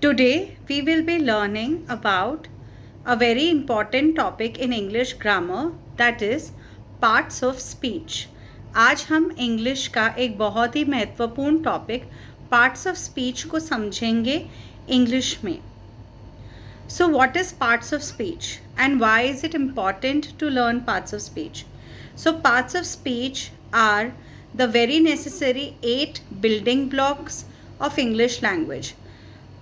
Today we will be learning about a very important topic in English grammar, that is parts of speech. आज हम English का एक बहुत ही महत्वपूर्ण topic parts of speech को समझेंगे इंग्लिश में. So what is parts of speech and why is it important to learn parts of speech? So parts of speech are the very necessary 8 building blocks of English language.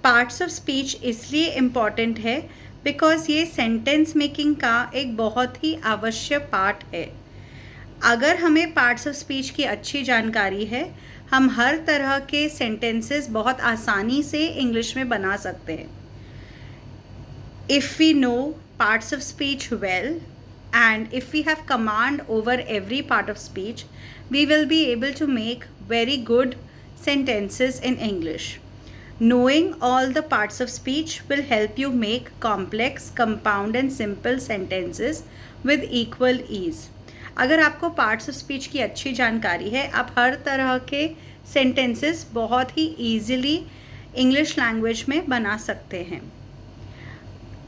Parts of speech इसलिए important है because ये sentence making का एक बहुत ही आवश्यक part है. अगर हमें पार्ट्स ऑफ स्पीच की अच्छी जानकारी है, हम हर तरह के सेंटेंसेस बहुत आसानी से इंग्लिश में बना सकते हैं. If we know parts of speech well and if we have command over every part of speech, we will be able to make very good sentences in English. Knowing all the parts of speech will help you make complex, compound and simple sentences with equal ease. अगर आपको parts of speech की अच्छी जानकारी है, आप हर तरह के sentences बहुत ही easily English language में बना सकते हैं.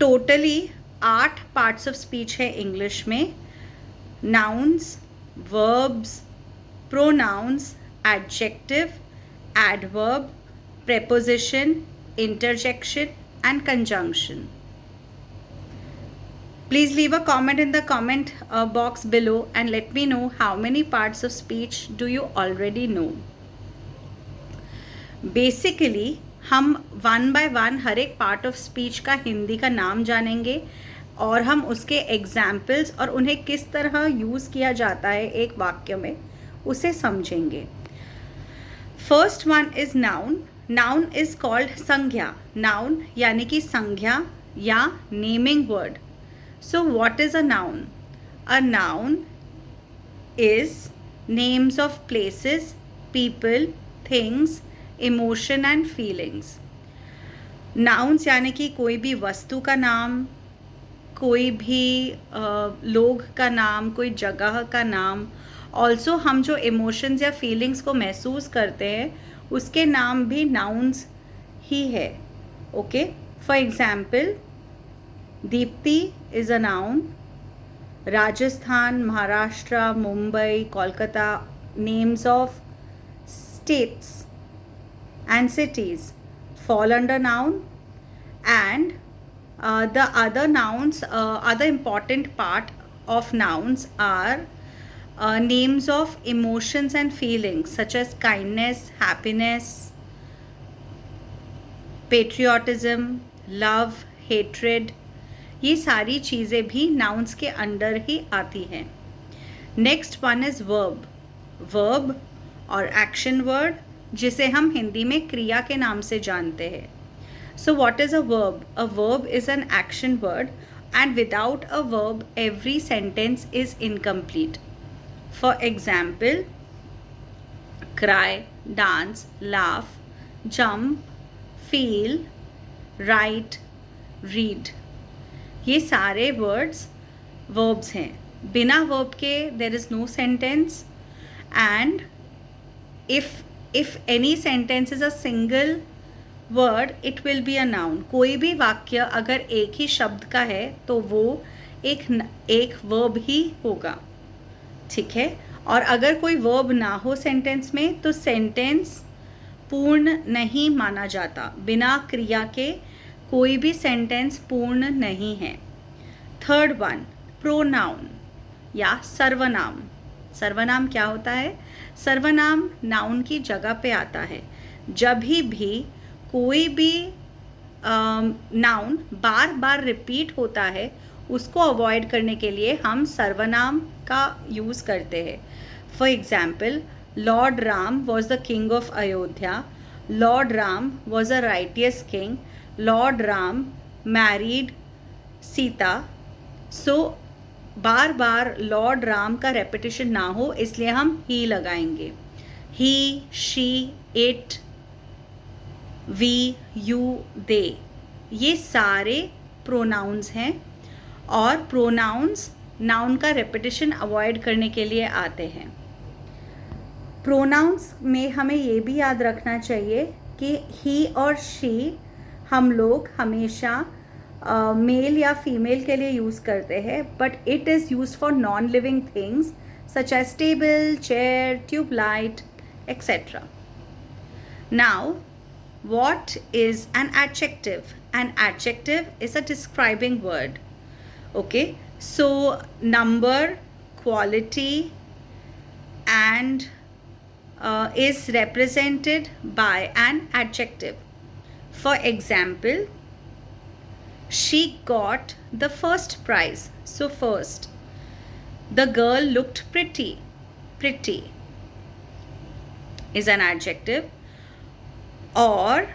Totally 8 पार्ट्स ऑफ स्पीच है इंग्लिश में. Nouns, verbs, pronouns, adjective, adverb, preposition, interjection and conjunction. Please leave a comment in the comment box below and let me know how many parts of speech do you already know. Basically हम one by one हर एक part of speech का हिंदी का नाम जानेंगे और हम उसके examples और उन्हें किस तरह यूज़ किया जाता है एक वाक्य में उसे समझेंगे. First one is noun. Noun is called संज्ञा. नाउन यानी कि संज्ञा या naming word. So what is a noun? A noun is names of places, people, things, emotion and feelings. Nouns यानी कि कोई भी वस्तु का नाम, कोई भी लोग का नाम, कोई जगह का नाम. ऑल्सो हम जो इमोशंस या फीलिंग्स को महसूस करते हैं उसके नाम भी नाउन्स ही है. Okay, for example Deepti is a noun. Rajasthan, Maharashtra, Mumbai, Kolkata, names of states and cities fall under noun. And the other nouns, other important part of nouns are names of emotions and feelings such as kindness, happiness, patriotism, love, hatred. ये सारी चीज़ें भी nouns के under ही आती हैं. Next one is verb. Verb और action word जिसे हम हिंदी में क्रिया के नाम से जानते हैं. So what is a verb? A verb is an action word and without a verb every sentence is incomplete. For example cry, dance, laugh, jump, feel, write, read. ये सारे वर्ड्स वर्ब्स हैं. बिना वर्ब के there is no sentence. And if any sentence is a single word it will be a noun. कोई भी वाक्य अगर एक ही शब्द का है तो वो एक वर्ब ही होगा. ठीक है. और अगर कोई वर्ब ना हो सेंटेंस में तो सेंटेंस पूर्ण नहीं माना जाता. बिना क्रिया के कोई भी सेंटेंस पूर्ण नहीं है. थर्ड वन, प्रोनाउन या सर्वनाम. सर्वनाम क्या होता है? सर्वनाम नाउन की जगह पे आता है. जब भी कोई भी नाउन बार बार रिपीट होता है उसको अवॉइड करने के लिए हम सर्वनाम का यूज़ करते हैं. For example Lord Ram was the king of Ayodhya. Lord Ram was a righteous king. Lord Ram married Sita. So bar bar Lord Ram का रेपिटेशन ना हो इसलिए हम ही लगाएंगे. ही, शी, इट, वी, यू, दे. ये सारे प्रोनाउंस हैं और प्रोनाउंस नाउन का रेपिटेशन अवॉइड करने के लिए आते हैं. प्रोनाउंस में हमें ये भी याद रखना चाहिए कि ही और शी हम लोग हमेशा मेल या फीमेल के लिए यूज़ करते हैं, but it is use for non living things such as table, chair, tubelight, etcetera. Now, what is an adjective? An adjective is a describing word. Okay, so number, quality, and is represented by an adjective. For example, she got the first prize. So first, the girl looked pretty. Pretty is an adjective. Or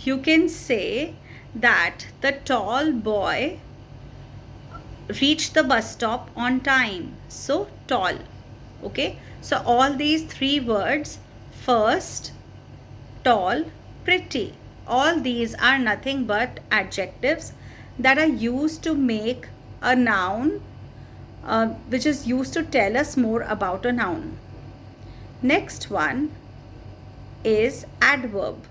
you can say that the tall boy reached the bus stop on time. So tall. Okay, so all these three words, first, tall, pretty, all these are nothing but adjectives that are used to make a noun, which is used to tell us more about a noun. Next one is adverb.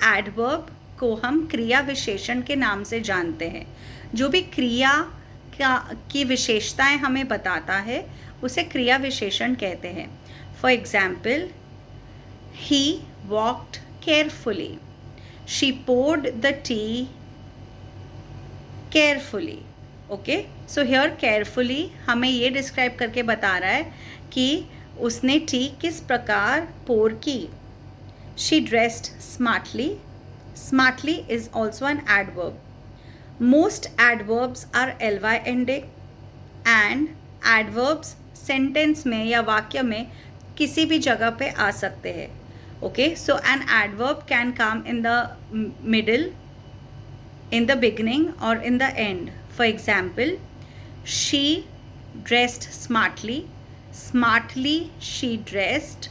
Adverb को हम क्रिया विशेषण के नाम से जानते हैं. जो भी क्रिया की विशेषताएं हमें बताता है उसे क्रिया विशेषण कहते हैं. For example, he walked carefully, she poured the tea carefully. Okay, so here carefully हमें ये डिस्क्राइब करके बता रहा है कि उसने टी किस प्रकार पोर की. She dressed smartly. Smartly is also an adverb. Most adverbs are ly ending, and adverbs sentence में या वाक्य में किसी भी जगह पे आ सकते हैं. Okay, so an adverb can come in the middle, in the beginning, or in the end. For example, she dressed smartly. Smartly she dressed.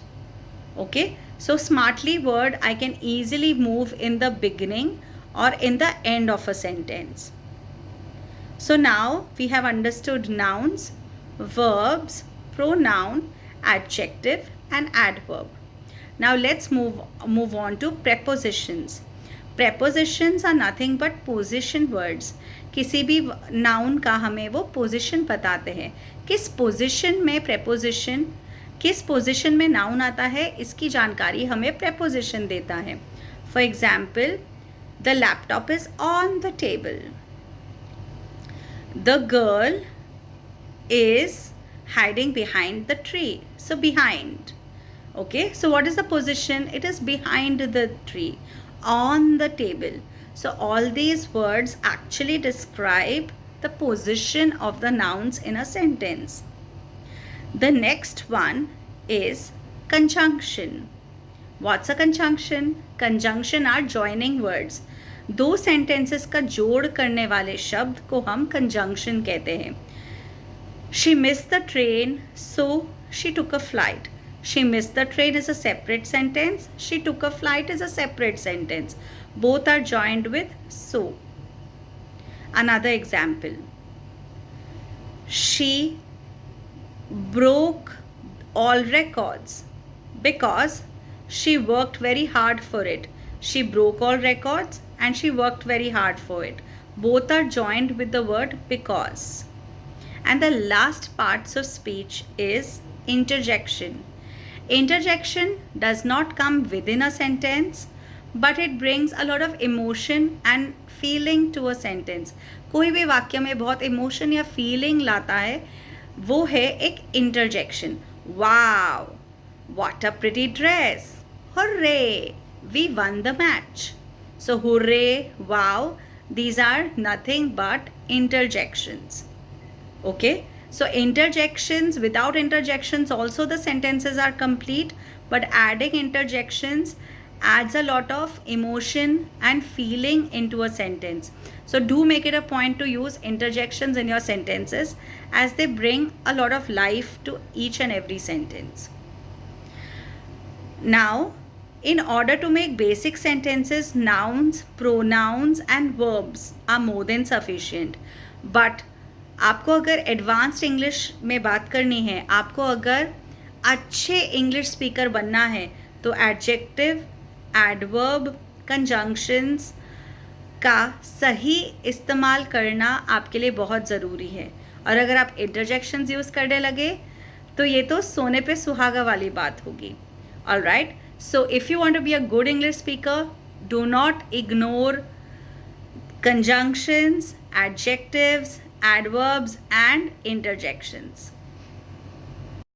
Okay, so smartly word I can easily move in the beginning or in the end of a sentence. So now we have understood nouns, verbs, pronoun, adjective and adverb. Now let's move on to prepositions. Prepositions are nothing but position words. किसी भी noun का हमें वो position बताते हैं. किस position में preposition, किस पोजिशन में नाउन आता है, इसकी जानकारी हमें प्रेपोजिशन देता है. For example, the laptop is on the table. The girl is hiding behind the tree. So behind. Okay, so what is the position? It is behind the tree, on the table. So all these words actually describe the position of the nouns in a sentence. The next one is conjunction. What's a conjunction? Conjunction are joining words. दो sentences का जोड़ करने वाले शब्द को हम conjunction कहते हैं. She missed the train, so she took a flight. She missed the train is a separate sentence. She took a flight is a separate sentence. Both are joined with so. Another example. She broke all records because she worked very hard for it. She broke all records and she worked very hard for it. Both are joined with the word because. And the last parts of speech is interjection. Interjection does not come within a sentence, but it brings a lot of emotion and feeling to a sentence. कोई भी वाक्य में बहुत emotion या feeling लाता है, वो है एक interjection. Wow, what a pretty dress. Hooray, we won the match. So hooray, wow, these are nothing but interjections. Okay, so interjections, without interjections also the sentences are complete, but adding interjections adds a lot of emotion and feeling into a sentence. So do make it a point to use interjections in your sentences, as they bring a lot of life to each and every sentence. Now, in order to make basic sentences, nouns, pronouns and verbs are more than sufficient. But आपको अगर advanced English में बात करनी है, आपको अगर अच्छे English speaker बनना है, तो एडजेक्टिव, एडवर्ब, कंजंक्शंस, का सही इस्तेमाल करना आपके लिए बहुत ज़रूरी है। और अगर आप इंटरजेक्शंस यूज़ करने लगे तो ये तो सोने पे सुहागा वाली बात होगी। Alright, so if you want to be a good English speaker, do not ignore conjunctions, adjectives, adverbs and interjections.